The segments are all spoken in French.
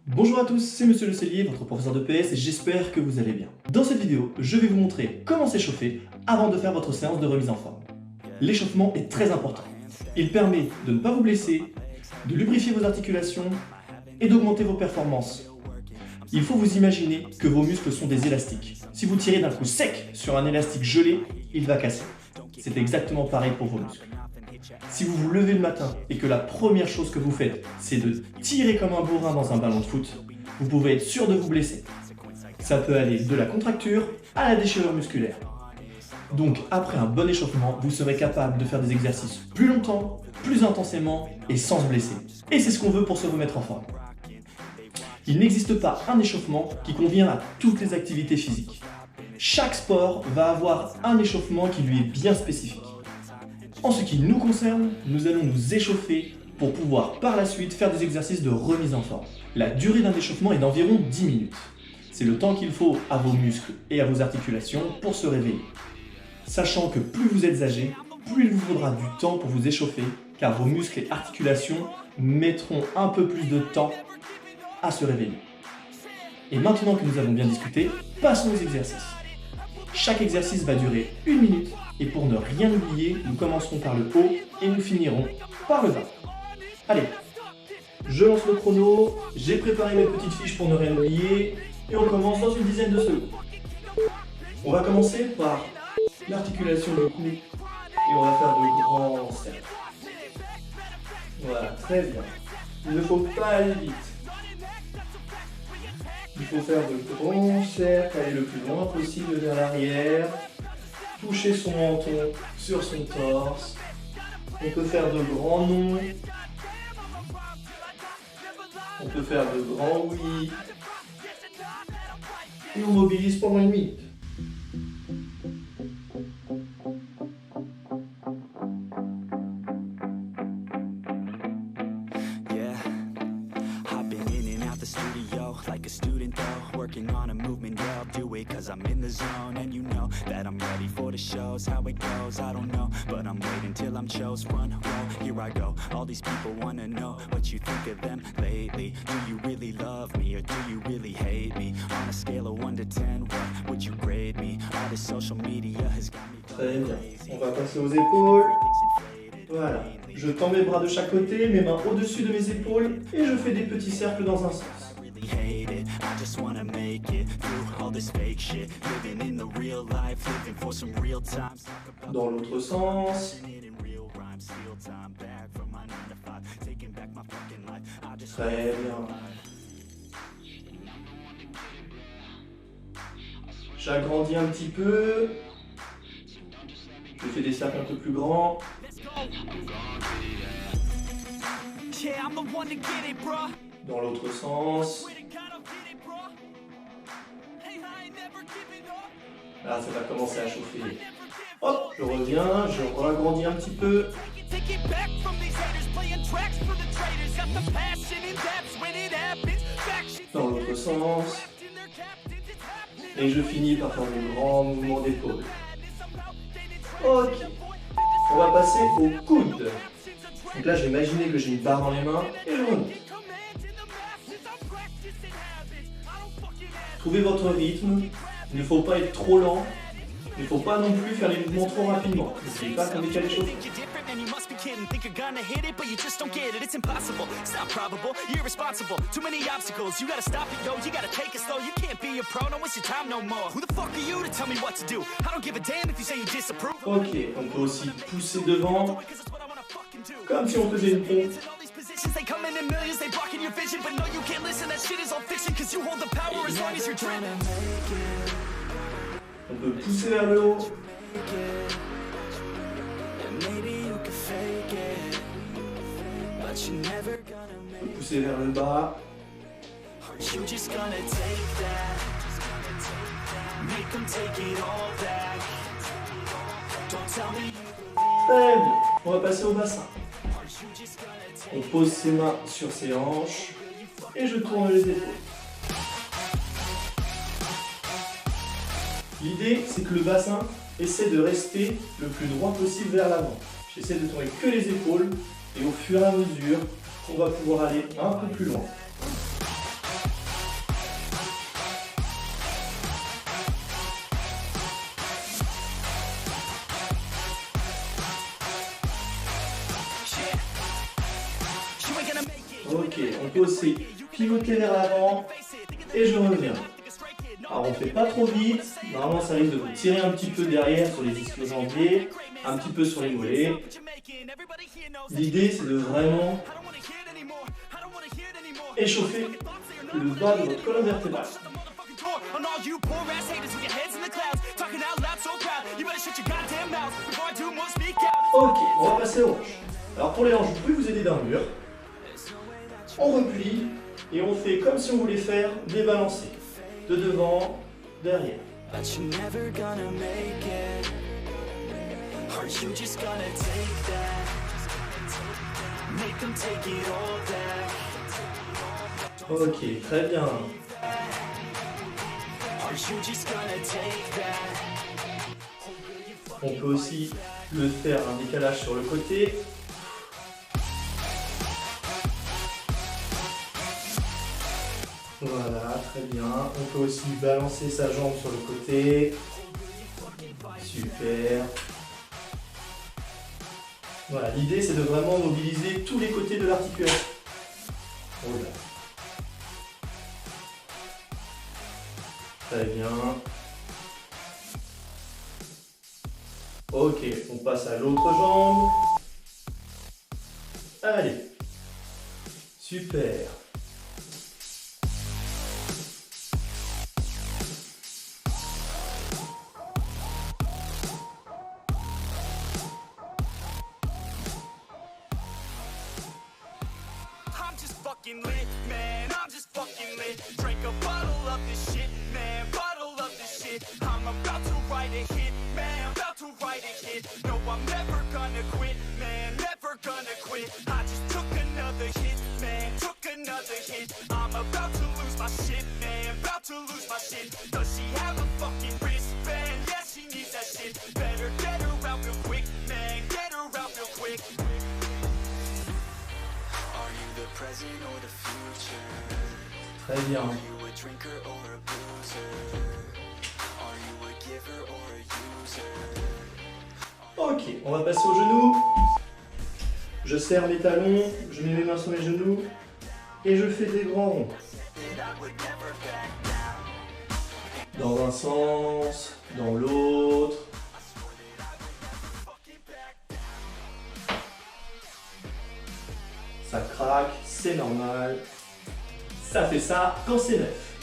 Bonjour à tous, c'est Monsieur Le Cellier, votre professeur de PS et j'espère que vous allez bien. Dans cette vidéo, je vais vous montrer comment s'échauffer avant de faire votre séance de remise en forme. L'échauffement est très important. Il permet de ne pas vous blesser, de lubrifier vos articulations et d'augmenter vos performances. Il faut vous imaginer que vos muscles sont des élastiques. Si vous tirez d'un coup sec sur un élastique gelé, il va casser. C'est exactement pareil pour vos muscles. Si vous vous levez le matin et que la première chose que vous faites, c'est de tirer comme un bourrin dans un ballon de foot, vous pouvez être sûr de vous blesser. Ça peut aller de la contracture à la déchirure musculaire. Donc après un bon échauffement, vous serez capable de faire des exercices plus longtemps, plus intensément et sans se blesser. Et c'est ce qu'on veut pour se remettre en forme. Il n'existe pas un échauffement qui convient à toutes les activités physiques. Chaque sport va avoir un échauffement qui lui est bien spécifique. En ce qui nous concerne, nous allons nous échauffer pour pouvoir par la suite faire des exercices de remise en forme. La durée d'un échauffement est d'environ 10 minutes. C'est le temps qu'il faut à vos muscles et à vos articulations pour se réveiller. Sachant que plus vous êtes âgé, plus il vous faudra du temps pour vous échauffer, car vos muscles et articulations mettront un peu plus de temps à se réveiller. Et maintenant que nous avons bien discuté, passons aux exercices. Chaque exercice va durer 1 minute et pour ne rien oublier, nous commencerons par le haut et nous finirons par le bas. Allez, je lance le chrono, j'ai préparé mes petites fiches pour ne rien oublier et on commence dans une dizaine de secondes. On va commencer par l'articulation du cou et on va faire de grands cercles. Voilà, très bien. Il ne faut pas aller vite. Il faut faire de grands cercles, aller le plus loin possible vers l'arrière, toucher son menton sur son torse. On peut faire de grands noms. On peut faire de grands oui. Et on mobilise pendant 1 minute. Like a student though, working on a movement, yeah, I'll do it cause I'm in the zone. And you know that I'm ready for the shows. How it goes, I don't know, but I'm waiting till I'm chose. Front row, here I go. All these people wanna know what you think of them lately. Do you really love me or do you really hate me? On a scale of 1 to 10, what would you grade me? All this social media has got me. Très bien, on va passer aux épaules. Voilà, je tends mes bras de chaque côté, mes mains au-dessus de mes épaules et je fais des petits cercles dans un sens. Hate it, I just wanna make it through all this fake shit, living in the real life, living for some real times. Dans l'autre sens. Très bien. J'agrandis un petit peu. Je fais des cercles un peu plus grands. Dans l'autre sens. Là, ça va commencer à chauffer. Hop, je reviens, je ragrandis un petit peu. Dans l'autre sens. Et je finis par faire de grands mouvements d'épaule. Ok. On va passer au coude. Donc là, je vais imaginer que j'ai une barre dans les mains et je remonte. Trouvez votre rythme. Il ne faut pas être trop lent. Il ne faut pas non plus faire les mouvements trop rapidement. N'essayez pas comme des cas d'échauffement. Ok, on peut aussi pousser devant, comme si on faisait une pompe. On peut pousser vers le haut. On peut pousser vers le bas. Très bien. On va passer au bassin. On pose ses mains sur ses hanches et je tourne les épaules. L'idée, c'est que le bassin essaie de rester le plus droit possible vers l'avant. J'essaie de tourner que les épaules et au fur et à mesure, on va pouvoir aller un peu plus loin. Ok, on peut aussi pivoter vers l'avant et je reviens. Alors on fait pas trop vite, normalement ça risque de vous tirer un petit peu derrière sur les ischio-jambiers, un petit peu sur les mollets. L'idée c'est de vraiment échauffer le bas de votre colonne vertébrale. Ok, on va passer aux hanches. Alors pour les hanches, vous pouvez vous aider d'un mur. On replie et on fait comme si on voulait faire des balancés. De devant, derrière. Ok, très bien. On peut aussi le faire un décalage sur le côté. Voilà, très bien. On peut aussi balancer sa jambe sur le côté. Super. Voilà, l'idée c'est de vraiment mobiliser tous les côtés de l'articulation. Voilà. Très bien. Ok, on passe à l'autre jambe. Allez. Super. Lit, man, I'm just fucking lit. Drink a bottle of this shit, man, bottle of this shit. I'm about to write a hit, man, about to write a hit. No, I'm never gonna quit, man, never gonna quit. I just took another hit, man, took another hit. I'm about to lose my shit, man, about to lose my shit. Does she have a fucking wristband? Yeah, she needs that shit. Better get her out real quick, man, get her out real quick. Present or the future. Très bien. Are you a drinker or a boozer? Are you a giver or a user? Ok, on va passer aux genoux. Je serre mes talons, je mets mes mains sur mes genoux et je fais des grands ronds. Dans un sens, dans l'autre. Ça craque, c'est normal. Ça fait ça quand c'est neuf.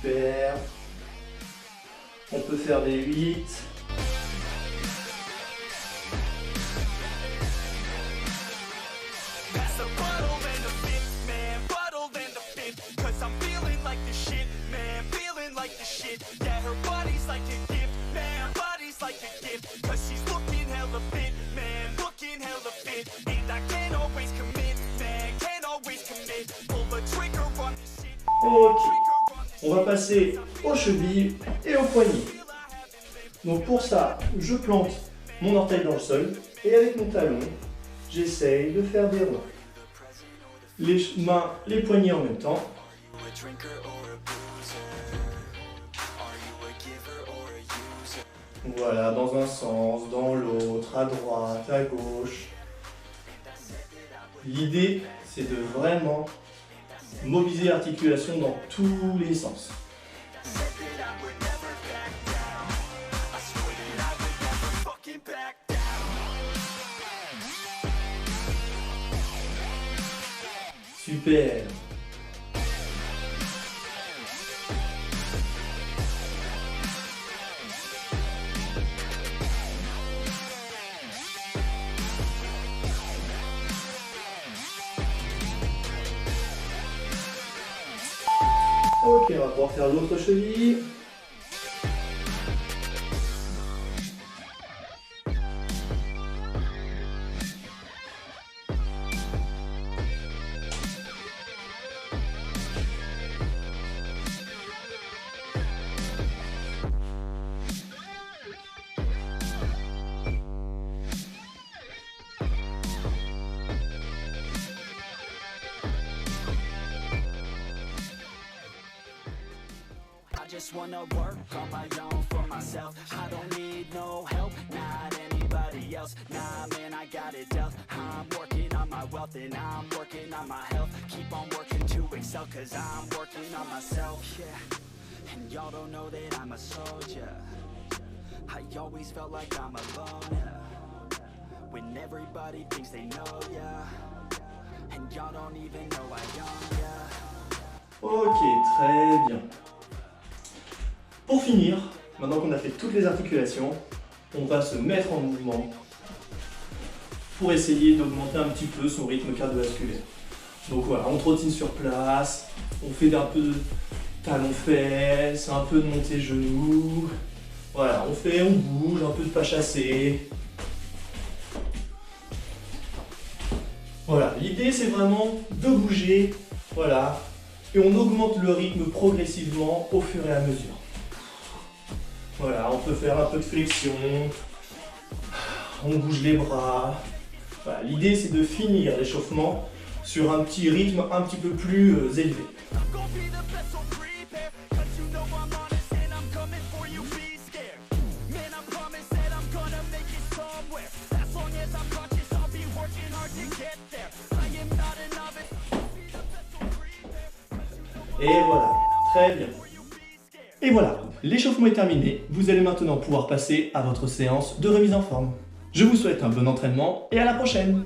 Super. On peut faire des 8. Ok, on va passer aux chevilles et aux poignets. Donc pour ça, je plante mon orteil dans le sol et avec mon talon, j'essaye de faire des ronds. Les mains, les poignets en même temps. Voilà, dans un sens, dans l'autre, à droite, à gauche. L'idée, c'est de vraiment mobiliser l'articulation dans tous les sens. Super. Ok, on va pouvoir faire l'autre cheville. Just wanna work on my own for myself. I don't need no help, not anybody else. Nah, man, I got it dealt. I'm working on my wealth and I'm working on my health. Keep on working to excel, cause I'm working on myself, yeah. And y'all don't know that I'm a soldier. I always felt like I'm alone, yeah. When everybody thinks they know, yeah. And y'all don't even know I own, yeah. Ok, très bien. Pour finir, maintenant qu'on a fait toutes les articulations, on va se mettre en mouvement pour essayer d'augmenter un petit peu son rythme cardiovasculaire. Donc voilà, on trottine sur place, on fait un peu de talons-fesses, un peu de montée genoux. Voilà, on bouge, un peu de pas chassé. Voilà, l'idée c'est vraiment de bouger, voilà, et on augmente le rythme progressivement au fur et à mesure. Voilà, on peut faire un peu de flexion, on bouge les bras. Voilà, l'idée c'est de finir l'échauffement sur un petit rythme un petit peu plus élevé. Et voilà, très bien. Et voilà, l'échauffement est terminé. Vous allez maintenant pouvoir passer à votre séance de remise en forme. Je vous souhaite un bon entraînement et à la prochaine.